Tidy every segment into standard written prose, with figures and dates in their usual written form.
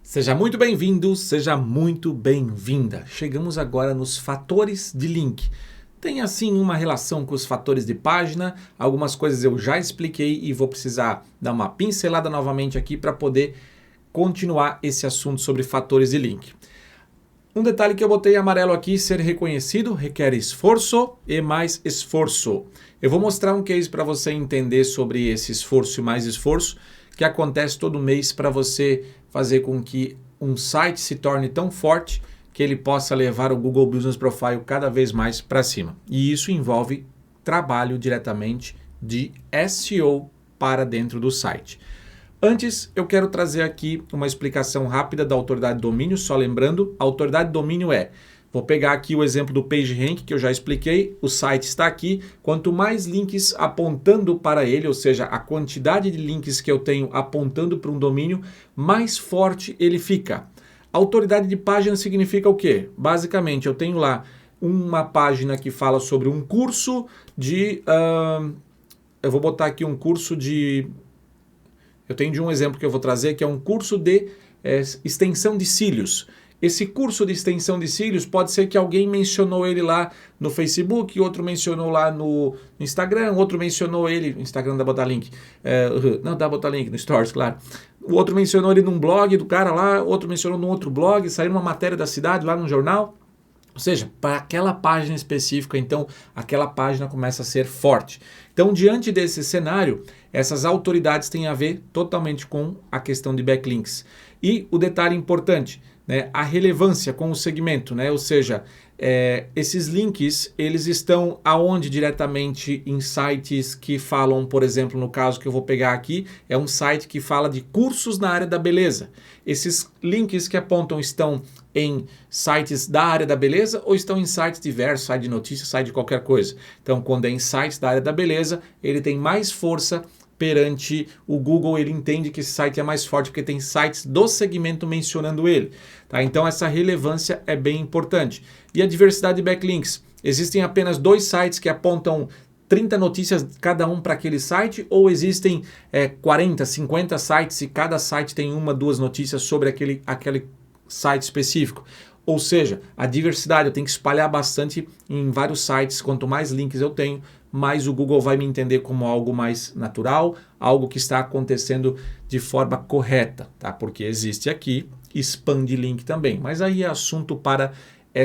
Seja muito bem-vindo, seja muito bem-vinda. Chegamos agora nos fatores de link. Tem assim uma relação com os fatores de página, algumas coisas eu já expliquei e vou precisar dar uma pincelada novamente aqui para poder continuar esse assunto sobre fatores de link. Um detalhe que eu botei em amarelo aqui, ser reconhecido, requer esforço e mais esforço. Eu vou mostrar um case para você entender sobre esse esforço e mais esforço, que acontece todo mês para você fazer com que um site se torne tão forte que ele possa levar o Google Business Profile cada vez mais para cima. E isso envolve trabalho diretamente de SEO para dentro do site. Antes, eu quero trazer aqui uma explicação rápida da autoridade de domínio, só lembrando, a autoridade de domínio vou pegar aqui o exemplo do PageRank, que eu já expliquei, o site está aqui, quanto mais links apontando para ele, ou seja, a quantidade de links que eu tenho apontando para um domínio, mais forte ele fica. Autoridade de página significa o quê? Basicamente, eu tenho lá uma página que fala sobre um curso de... eu vou botar aqui um curso de... Eu tenho de um exemplo que eu vou trazer, que é um curso de extensão de cílios. Esse curso de extensão de cílios pode ser que alguém mencionou ele lá no Facebook, outro mencionou lá no Instagram, outro mencionou ele... Instagram dá botar link. Não dá botar link, no Stories, claro. O outro mencionou ele num blog do cara lá, outro mencionou num outro blog, saiu uma matéria da cidade lá num jornal. Ou seja, para aquela página específica, então, aquela página começa a ser forte. Então, diante desse cenário, essas autoridades têm a ver totalmente com a questão de backlinks. E o detalhe importante, né, a relevância com o segmento, né, ou seja, esses links, eles estão aonde diretamente em sites que falam, por exemplo, no caso que eu vou pegar aqui, é um site que fala de cursos na área da beleza. Esses links que apontam estão em sites da área da beleza ou estão em sites diversos, site de notícias, site de qualquer coisa. Então, quando é em sites da área da beleza, ele tem mais força perante o Google, ele entende que esse site é mais forte porque tem sites do segmento mencionando ele. Tá? Então essa relevância é bem importante. E a diversidade de backlinks? Existem apenas 2 sites que apontam 30 notícias cada um para aquele site, ou existem 40, 50 sites e cada site tem 1, 2 notícias sobre aquele site específico? Ou seja, a diversidade eu tenho que espalhar bastante em vários sites. Quanto mais links eu tenho, mais o Google vai me entender como algo mais natural, algo que está acontecendo de forma correta, tá? Porque existe aqui spam de link também, mas aí é assunto para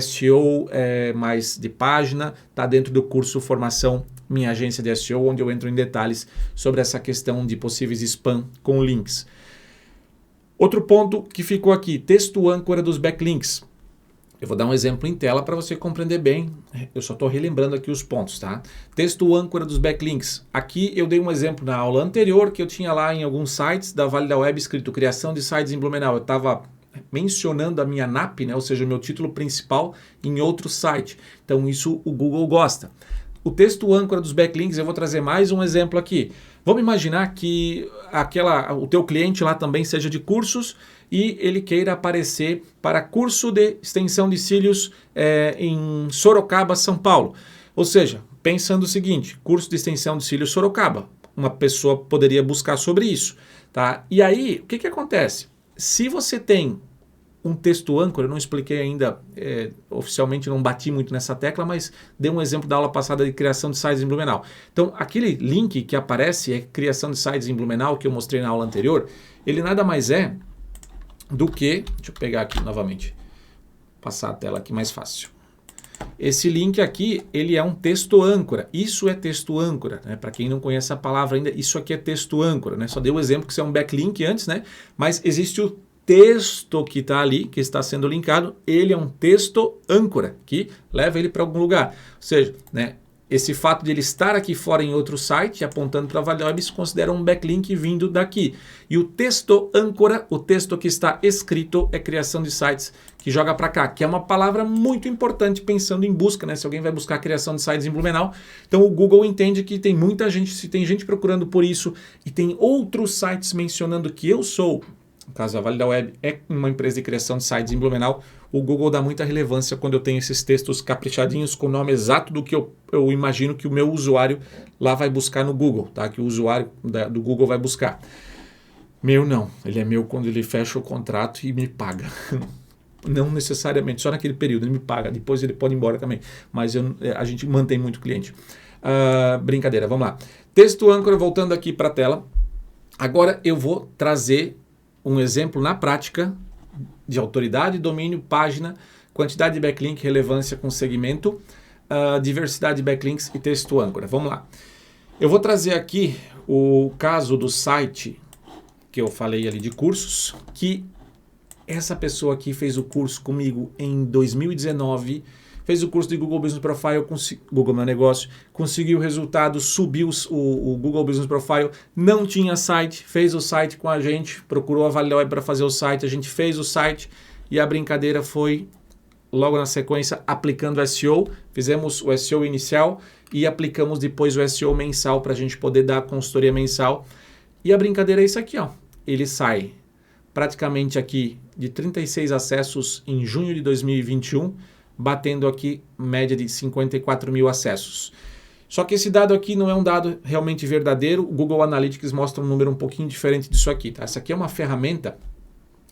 SEO mais de página, tá dentro do curso Formação Minha Agência de SEO, onde eu entro em detalhes sobre essa questão de possíveis spam com links. Outro ponto que ficou aqui, texto âncora dos backlinks. Eu vou dar um exemplo em tela para você compreender bem. Eu só estou relembrando aqui os pontos, tá? Texto âncora dos backlinks. Aqui eu dei um exemplo na aula anterior que eu tinha lá em alguns sites da Vale da Web escrito criação de sites em Blumenau. Eu estava mencionando a minha NAP, né? Ou seja, o meu título principal em outro site. Então isso o Google gosta. O texto âncora dos backlinks, eu vou trazer mais um exemplo aqui. Vamos imaginar que o teu cliente lá também seja de cursos e ele queira aparecer para curso de extensão de cílios em Sorocaba, São Paulo. Ou seja, pensando o seguinte, curso de extensão de cílios Sorocaba. Uma pessoa poderia buscar sobre isso. Tá? E aí, o que acontece? Se você tem um texto âncora, eu não expliquei ainda, oficialmente não bati muito nessa tecla, mas dei um exemplo da aula passada de criação de sites em Blumenau. Então, aquele link que aparece é criação de sites em Blumenau, que eu mostrei na aula anterior, ele nada mais é do que... Deixa eu pegar aqui novamente, passar a tela aqui mais fácil. Esse link aqui, ele é um texto âncora. Isso é texto âncora, né? Para quem não conhece a palavra ainda, isso aqui é texto âncora, né? Só dei o exemplo que isso é um backlink antes, né? Mas existe o texto que está ali, que está sendo linkado, ele é um texto âncora, que leva ele para algum lugar. Ou seja, né, esse fato de ele estar aqui fora em outro site, apontando para a Vale Web, se considera um backlink vindo daqui. E o texto âncora, o texto que está escrito, é criação de sites que joga para cá, que é uma palavra muito importante pensando em busca, né? Se alguém vai buscar criação de sites em Blumenau, então o Google entende que tem muita gente, se tem gente procurando por isso e tem outros sites mencionando que eu sou... No caso, a Vale da Web é uma empresa de criação de sites em Blumenau. O Google dá muita relevância quando eu tenho esses textos caprichadinhos com o nome exato do que eu imagino que o meu usuário lá vai buscar no Google, tá? Que o usuário do Google vai buscar. Meu não, ele é meu quando ele fecha o contrato e me paga. Não necessariamente, só naquele período ele me paga, depois ele pode ir embora também, mas a gente mantém muito cliente. Brincadeira, vamos lá. Texto âncora, voltando aqui para a tela. Agora eu vou trazer um exemplo na prática de autoridade, domínio, página, quantidade de backlink, relevância com segmento, diversidade de backlinks e texto âncora. Vamos lá. Eu vou trazer aqui o caso do site que eu falei ali de cursos, que essa pessoa aqui fez o curso comigo em 2019, fez o curso de Google Business Profile, Google Meu Negócio, conseguiu o resultado, subiu o Google Business Profile, não tinha site, fez o site com a gente, procurou a Valida Web para fazer o site, a gente fez o site e a brincadeira foi, logo na sequência, aplicando SEO, fizemos o SEO inicial e aplicamos depois o SEO mensal para a gente poder dar a consultoria mensal. E a brincadeira é isso aqui, ó. Ele sai praticamente aqui de 36 acessos em junho de 2021, batendo aqui média de 54 mil acessos. Só que esse dado aqui não é um dado realmente verdadeiro, o Google Analytics mostra um número um pouquinho diferente disso aqui. Tá? Essa aqui é uma ferramenta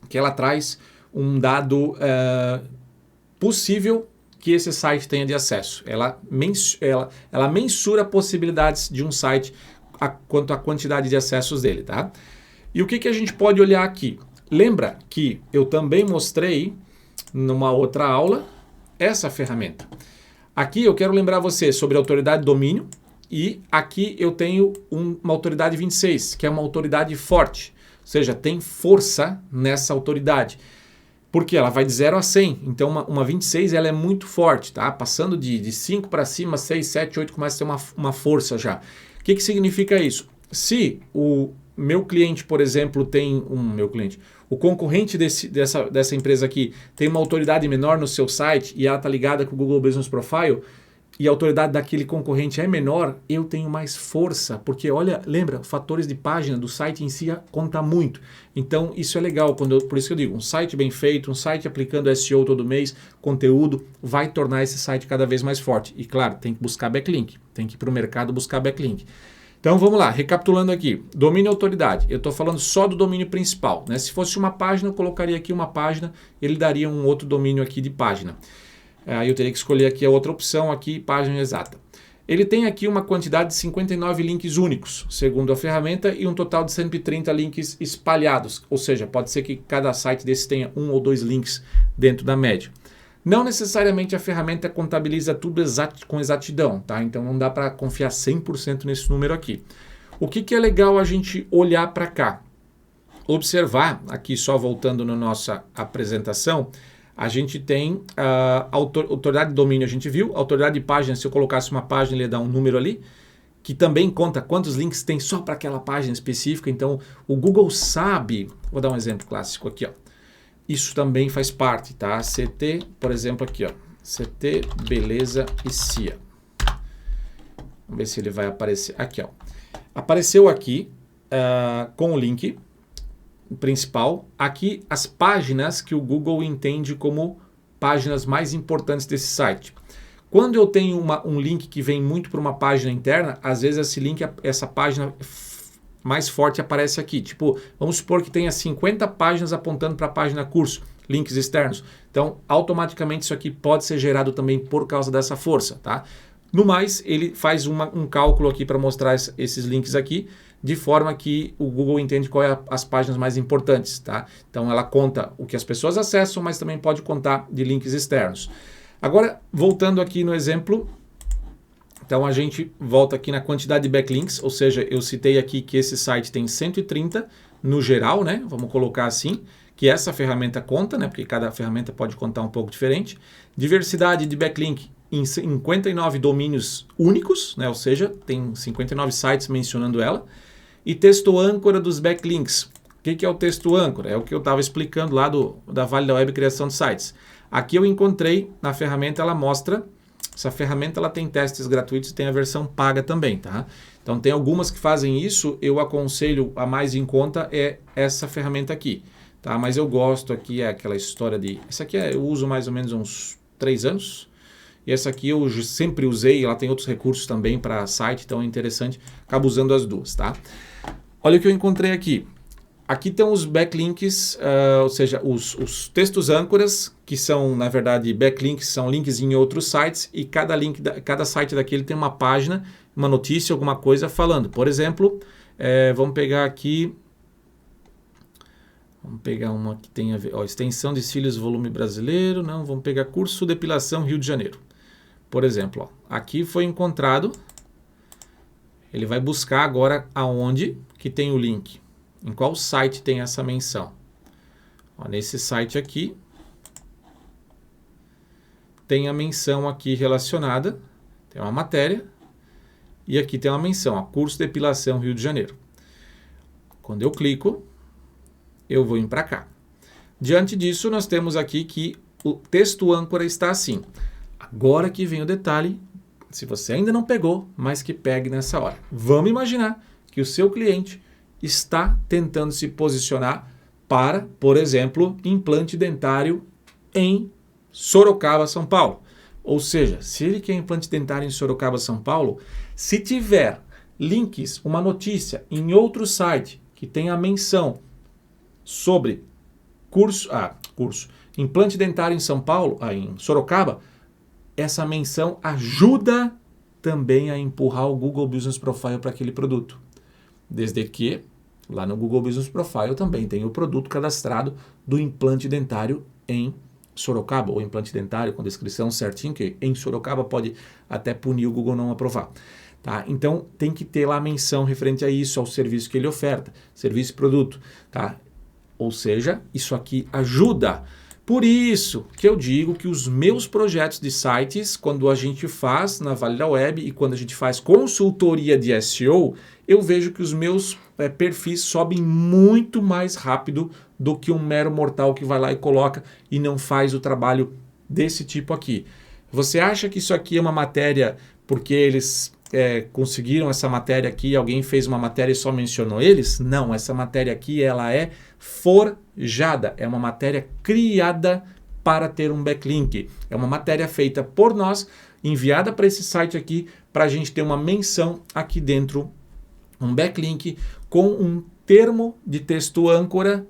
que ela traz um dado possível que esse site tenha de acesso. Ela mensura possibilidades de um site quanto à quantidade de acessos dele. Tá? E o que a gente pode olhar aqui? Lembra que eu também mostrei numa outra aula essa ferramenta. Aqui eu quero lembrar você sobre a autoridade de domínio e aqui eu tenho uma autoridade 26, que é uma autoridade forte, ou seja, tem força nessa autoridade. Porque ela vai de 0 a 100, então uma 26 ela é muito forte, tá? Passando de 5 para cima, 6, 7, 8 começa a ter uma força já. O que significa isso? Se o meu cliente, por exemplo, o concorrente dessa empresa aqui tem uma autoridade menor no seu site e ela está ligada com o Google Business Profile e a autoridade daquele concorrente é menor, eu tenho mais força, porque olha, lembra, fatores de página do site em si conta muito. Então isso é legal, por isso que eu digo, um site bem feito, um site aplicando SEO todo mês, conteúdo, vai tornar esse site cada vez mais forte. E claro, tem que buscar backlink, tem que ir para o mercado buscar backlink. Então vamos lá, recapitulando aqui, domínio e autoridade, eu estou falando só do domínio principal, né? Se fosse uma página, eu colocaria aqui uma página, ele daria um outro domínio aqui de página. Aí eu teria que escolher aqui a outra opção, aqui página exata. Ele tem aqui uma quantidade de 59 links únicos, segundo a ferramenta, e um total de 130 links espalhados, ou seja, pode ser que cada site desse tenha 1 ou 2 links dentro da média. Não necessariamente a ferramenta contabiliza tudo com exatidão, tá? Então não dá para confiar 100% nesse número aqui. O que é legal a gente olhar para cá? Observar, aqui só voltando na nossa apresentação, a gente tem autoridade de domínio, a gente viu, autoridade de página, se eu colocasse uma página, ele ia dar um número ali, que também conta quantos links tem só para aquela página específica. Então o Google sabe, vou dar um exemplo clássico aqui, ó. Isso também faz parte, tá? CT, por exemplo, aqui, ó. CT, beleza e CIA. Vamos ver se ele vai aparecer. Aqui, ó. Apareceu aqui com o link principal. Aqui as páginas que o Google entende como páginas mais importantes desse site. Quando eu tenho um link que vem muito para uma página interna, às vezes esse link, essa página mais forte aparece aqui. Tipo, vamos supor que tenha 50 páginas apontando para a página curso, links externos. Então, automaticamente isso aqui pode ser gerado também por causa dessa força, tá? No mais, ele faz um cálculo aqui para mostrar esses links aqui, de forma que o Google entende qual é as páginas mais importantes, tá? Então, ela conta o que as pessoas acessam, mas também pode contar de links externos. Agora, voltando aqui no exemplo, então a gente volta aqui na quantidade de backlinks, ou seja, eu citei aqui que esse site tem 130 no geral, né? Vamos colocar assim, que essa ferramenta conta, né? Porque cada ferramenta pode contar um pouco diferente. Diversidade de backlink em 59 domínios únicos, né? Ou seja, tem 59 sites mencionando ela. E texto âncora dos backlinks. O que é o texto âncora? É o que eu estava explicando lá da Valida Web Criação de Sites. Aqui eu encontrei na ferramenta, ela mostra. Essa ferramenta ela tem testes gratuitos e tem a versão paga também, tá? Então tem algumas que fazem isso, eu aconselho a mais em conta é essa ferramenta aqui, tá? Mas eu gosto aqui, é aquela história de... Essa aqui eu uso mais ou menos uns 3 anos. E essa aqui eu sempre usei, ela tem outros recursos também para site, então é interessante, acabo usando as duas, tá? Olha o que eu encontrei aqui. aqui tem os backlinks, ou seja, os textos âncoras, que são, na verdade, backlinks, são links em outros sites, e cada site daquele tem uma página, uma notícia, alguma coisa falando. Por exemplo, vamos pegar aqui, vamos pegar uma que tem a ver, extensão desfiles volume brasileiro, não, vamos pegar curso depilação Rio de Janeiro. Por exemplo, aqui foi encontrado, ele vai buscar agora aonde que tem o link, em qual site tem essa menção. Nesse site aqui, tem a menção aqui relacionada, tem uma matéria, e aqui tem uma menção, curso depilação Rio de Janeiro. Quando eu clico, eu vou ir para cá. Diante disso, nós temos aqui que o texto âncora está assim. Agora que vem o detalhe, se você ainda não pegou, mas que pegue nessa hora. Vamos imaginar que o seu cliente está tentando se posicionar para, por exemplo, implante dentário em Sorocaba, São Paulo. Ou seja, se ele quer implante dentário em Sorocaba, São Paulo, se tiver links, uma notícia em outro site que tenha a menção sobre curso, implante dentário em São Paulo, em Sorocaba, essa menção ajuda também a empurrar o Google Business Profile para aquele produto. Desde que lá no Google Business Profile também tem o produto cadastrado do implante dentário em Sorocaba, ou implante dentário com descrição certinho, que em Sorocaba pode até punir o Google não aprovar. Tá? Então tem que ter lá a menção referente a isso, ao serviço que ele oferta, serviço e produto. Tá? Ou seja, isso aqui ajuda. Por isso que eu digo que os meus projetos de sites, quando a gente faz na Vale da Web e quando a gente faz consultoria de SEO, eu vejo que os meus perfis sobem muito mais rápido do que um mero mortal que vai lá e coloca e não faz o trabalho desse tipo aqui. Você acha que isso aqui é uma matéria porque eles conseguiram essa matéria aqui, alguém fez uma matéria e só mencionou eles? Não, essa matéria aqui ela é forjada, é uma matéria criada para ter um backlink. É uma matéria feita por nós, enviada para esse site aqui, para a gente ter uma menção aqui dentro, um backlink com um termo de texto âncora,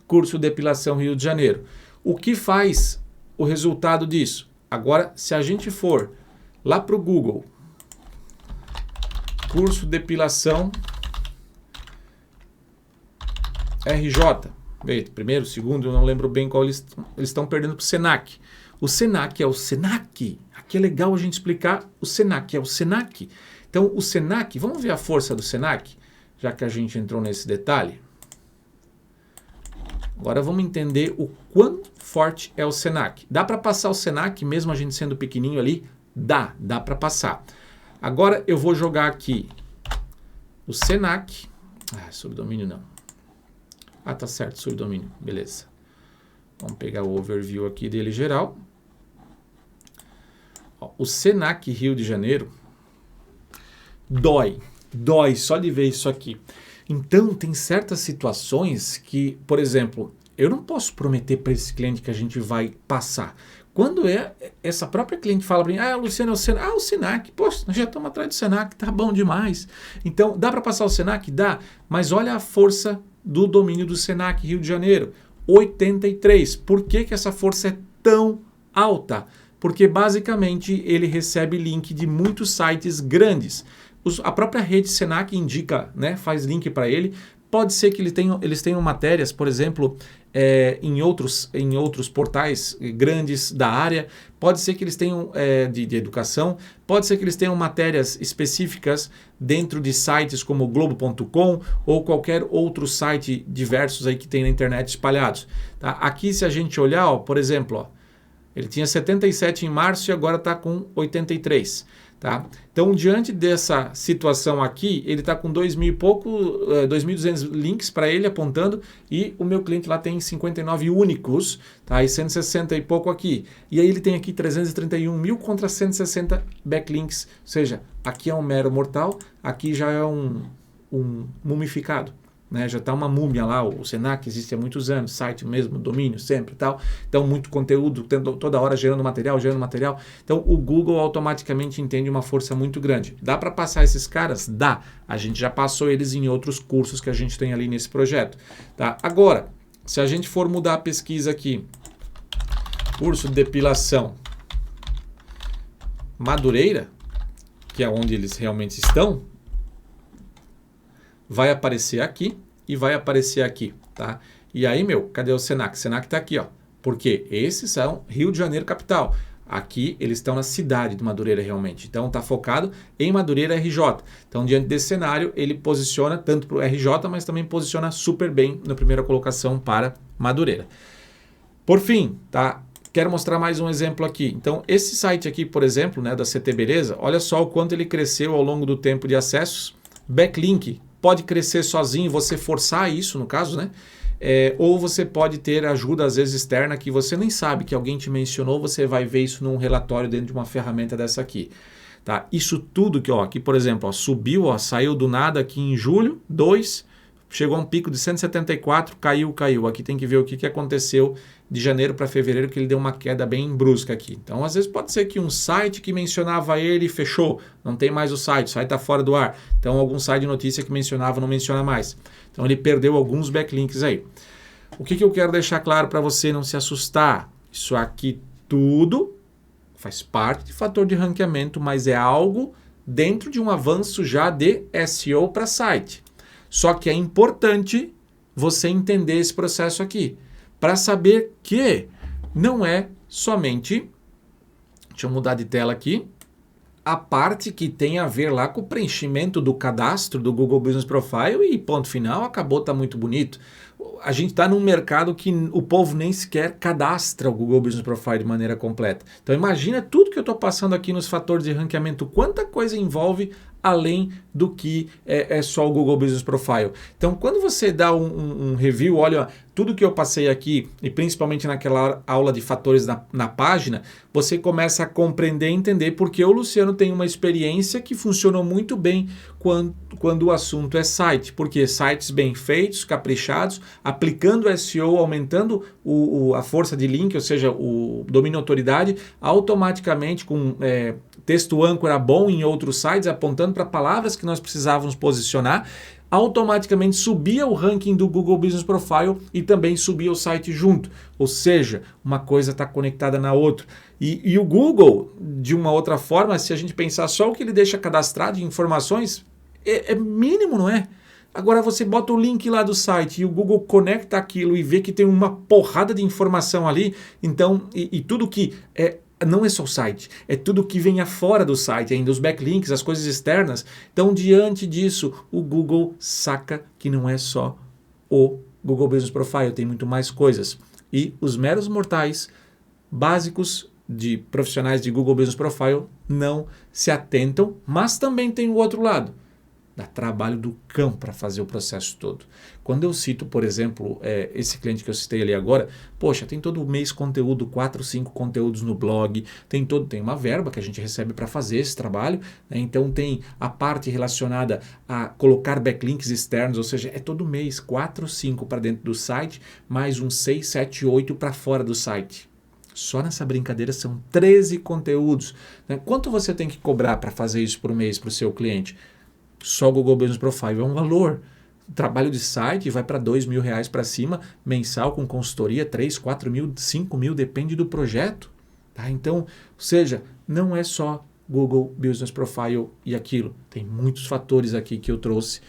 curso depilação Rio de Janeiro. O que faz o resultado disso? Agora, se a gente for lá para o Google, curso depilação RJ, primeiro, segundo, eu não lembro bem qual eles estão perdendo para o Senac. O Senac é o Senac. Aqui é legal a gente explicar o Senac, é o Senac. Então, o Senac, vamos ver a força do Senac, já que a gente entrou nesse detalhe. Agora vamos entender o quão forte é o Senac. Dá para passar o Senac, mesmo a gente sendo pequenininho ali? Dá para passar. Agora eu vou jogar aqui o Senac. Subdomínio não. Tá certo, subdomínio. Beleza. Vamos pegar o overview aqui dele geral. O Senac Rio de Janeiro dói só de ver isso aqui. Então, tem certas situações que, por exemplo, eu não posso prometer para esse cliente que a gente vai passar. Quando essa própria cliente fala para mim, Luciano, é o Senac. O Senac, poxa, nós já estamos atrás do Senac, tá bom demais. Então, dá para passar o Senac? Dá, mas olha a força do domínio do Senac Rio de Janeiro, 83. Por que essa força é tão alta? Porque basicamente ele recebe link de muitos sites grandes. A própria rede Senac indica, né, faz link para ele. Pode ser que eles tenham matérias, por exemplo, em outros portais grandes da área. Pode ser que eles tenham de educação. Pode ser que eles tenham matérias específicas dentro de sites como Globo.com ou qualquer outro site diversos aí que tem na internet espalhados. Tá? Aqui, se a gente olhar, por exemplo, ele tinha 77 em março e agora está com 83. Tá? Então, diante dessa situação aqui, ele está com 2.000 e pouco, 2.200 links para ele apontando e o meu cliente lá tem 59 únicos, tá? E 160 e pouco aqui. E aí ele tem aqui 331 mil contra 160 backlinks. Ou seja, aqui é um mero mortal, aqui já é um mumificado. né? Já está uma múmia lá, o Senac existe há muitos anos, site mesmo, domínio sempre e tal. Então, muito conteúdo, toda hora gerando material. Então, o Google automaticamente entende uma força muito grande. Dá para passar esses caras? Dá. A gente já passou eles em outros cursos que a gente tem ali nesse projeto. Tá? Agora, se a gente for mudar a pesquisa aqui, curso de depilação Madureira, que é onde eles realmente estão, vai aparecer aqui e vai aparecer aqui, tá? E aí, cadê o Senac? Senac tá aqui, ó. Porque esses são Rio de Janeiro capital. Aqui eles estão na cidade de Madureira realmente. Então tá focado em Madureira RJ. Então diante desse cenário, ele posiciona tanto para o RJ, mas também posiciona super bem na primeira colocação para Madureira. Por fim, tá? Quero mostrar mais um exemplo aqui. Então, esse site aqui, por exemplo, né, da CT Beleza, olha só o quanto ele cresceu ao longo do tempo de acessos. Backlink pode crescer sozinho, você forçar isso, no caso, né? Ou você pode ter ajuda, às vezes, externa, que você nem sabe que alguém te mencionou, você vai ver isso num relatório dentro de uma ferramenta dessa aqui. Tá? Isso tudo que, ó, aqui, por exemplo, ó, subiu, ó, saiu do nada aqui em julho, 2, chegou a um pico de 174, caiu. Aqui tem que ver o que aconteceu de janeiro para fevereiro, que ele deu uma queda bem brusca aqui. Então, às vezes pode ser que um site que mencionava ele fechou, não tem mais o site está fora do ar. Então, algum site de notícia que mencionava não menciona mais. Então, ele perdeu alguns backlinks aí. O que eu quero deixar claro para você não se assustar? Isso aqui tudo faz parte de fator de ranqueamento, mas é algo dentro de um avanço já de SEO para site. Só que é importante você entender esse processo aqui, para saber que não é somente, deixa eu mudar de tela aqui, a parte que tem a ver lá com o preenchimento do cadastro do Google Business Profile e ponto final, acabou, tá muito bonito. A gente está num mercado que o povo nem sequer cadastra o Google Business Profile de maneira completa. Então imagina tudo que eu estou passando aqui nos fatores de ranqueamento, quanta coisa envolve além do que é só o Google Business Profile. Então, quando você dá um review, olha tudo que eu passei aqui, e principalmente naquela aula de fatores na página, você começa a compreender e entender porque o Luciano tem uma experiência que funcionou muito bem quando o assunto é site. Porque sites bem feitos, caprichados, aplicando SEO, aumentando a força de link, ou seja, o domínio autoridade, automaticamente com texto âncora bom em outros sites, apontando para palavras que nós precisávamos posicionar, automaticamente subia o ranking do Google Business Profile e também subia o site junto. Ou seja, uma coisa está conectada na outra. E o Google, de uma outra forma, se a gente pensar só o que ele deixa cadastrado de informações, é mínimo, não é? Agora você bota o link lá do site e o Google conecta aquilo e vê que tem uma porrada de informação ali, então, e tudo que não é só o site, é tudo que vem fora do site, ainda os backlinks, as coisas externas. Então, diante disso, o Google saca que não é só o Google Business Profile, tem muito mais coisas. E os meros mortais básicos de profissionais de Google Business Profile não se atentam, mas também tem o outro lado. Dá trabalho do cão para fazer o processo todo. Quando eu cito, por exemplo, esse cliente que eu citei ali agora, poxa, tem todo mês conteúdo, 4, 5 conteúdos no blog, tem uma verba que a gente recebe para fazer esse trabalho, né? Então tem a parte relacionada a colocar backlinks externos, ou seja, é todo mês 4, 5 para dentro do site, mais uns 6, 7, 8 para fora do site. Só nessa brincadeira são 13 conteúdos. Né? Quanto você tem que cobrar para fazer isso por mês para o seu cliente? Só o Google Business Profile é um valor. O trabalho de site vai para R$2.000 para cima, mensal com consultoria, 3, 4 mil, 5 mil, depende do projeto. Tá? Então, ou seja, não é só Google Business Profile e aquilo. Tem muitos fatores aqui que eu trouxe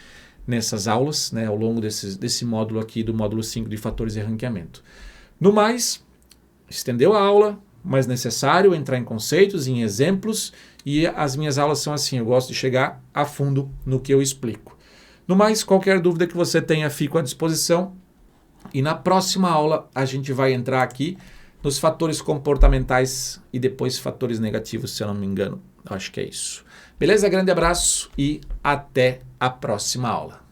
nessas aulas, né, ao longo desse módulo aqui, do módulo 5 de fatores de ranqueamento. No mais, estendeu a aula, mas necessário entrar em conceitos, em exemplos, e as minhas aulas são assim, eu gosto de chegar a fundo no que eu explico. No mais, qualquer dúvida que você tenha, fico à disposição, e na próxima aula a gente vai entrar aqui nos fatores comportamentais e depois fatores negativos, se eu não me engano. Acho que é isso. Beleza? Grande abraço e até a próxima aula.